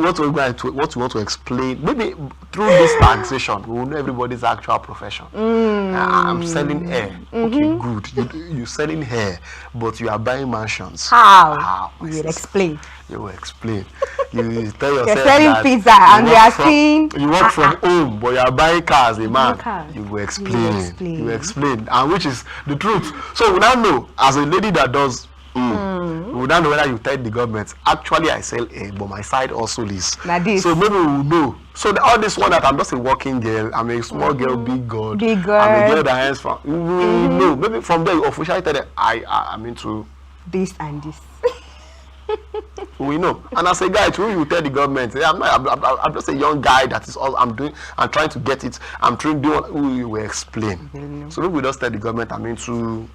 you want to explain. Maybe through this taxation, we will know everybody's actual profession. I'm selling hair. Okay, good. You're selling hair, but you are buying mansions. How? You will explain. You will explain. You tell yourself you're selling pizza and you are saying you work from home, but you are buying cars, a man. You will explain. You will explain. And which is the truth. So we now know, as a lady that does we don't know whether you tell the government, actually I sell a, but my side also is. So maybe we will know. So all this one that I'm just a working girl, I'm a small girl, big God. I'm a girl that hands from. We know. Maybe from there you officially tell them I'm into this and this. We know. And as a guy, too, you tell the government, I'm just a young guy that is all I'm doing. I'm trying to get it. I'm trying to do what you will explain. So maybe we just tell the government I'm into.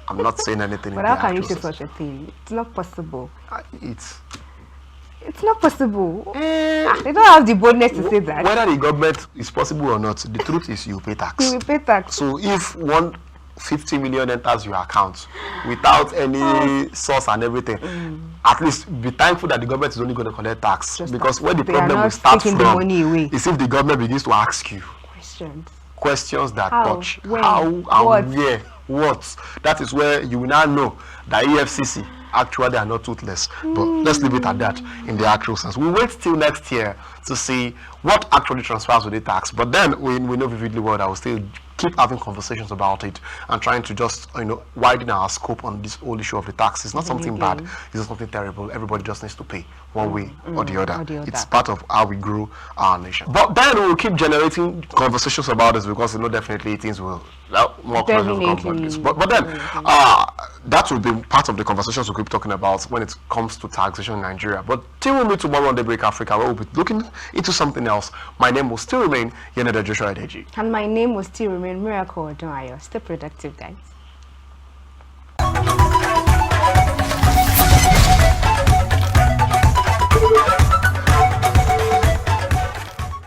I'm not saying anything. But how can you say such a thing? It's not possible. It's not possible. They don't have the boldness to say that. Whether the government is possible or not, the truth is you pay tax. You will pay tax. So if 150 million enters your account without any source and everything, at least be thankful that the government is only going to collect tax. Because where the problem will start from is if the government begins to ask you questions that touch how and where. What? That is where you will now know that EFCC actually are not toothless. But let's leave it at that in the actual sense. We'll wait till next year to see what actually transfers with the tax. But then we know vividly well that we'll still keep having conversations about it and trying to just widen our scope on this whole issue of the tax. It's not something bad. It's not something terrible. Everybody just needs to pay one way or the other. It's part of how we grow our nation. But then we'll keep generating conversations about this because definitely things will more questions will come about this. But then that will be part of the conversations we'll keep talking about when it comes to taxation in Nigeria. But till we meet tomorrow on Daybreak Africa, where we'll be looking into something else. My name will still remain Ikhonede Joshua Ijeh. And my name will still remain Miracle Odunayo. Stay productive, guys.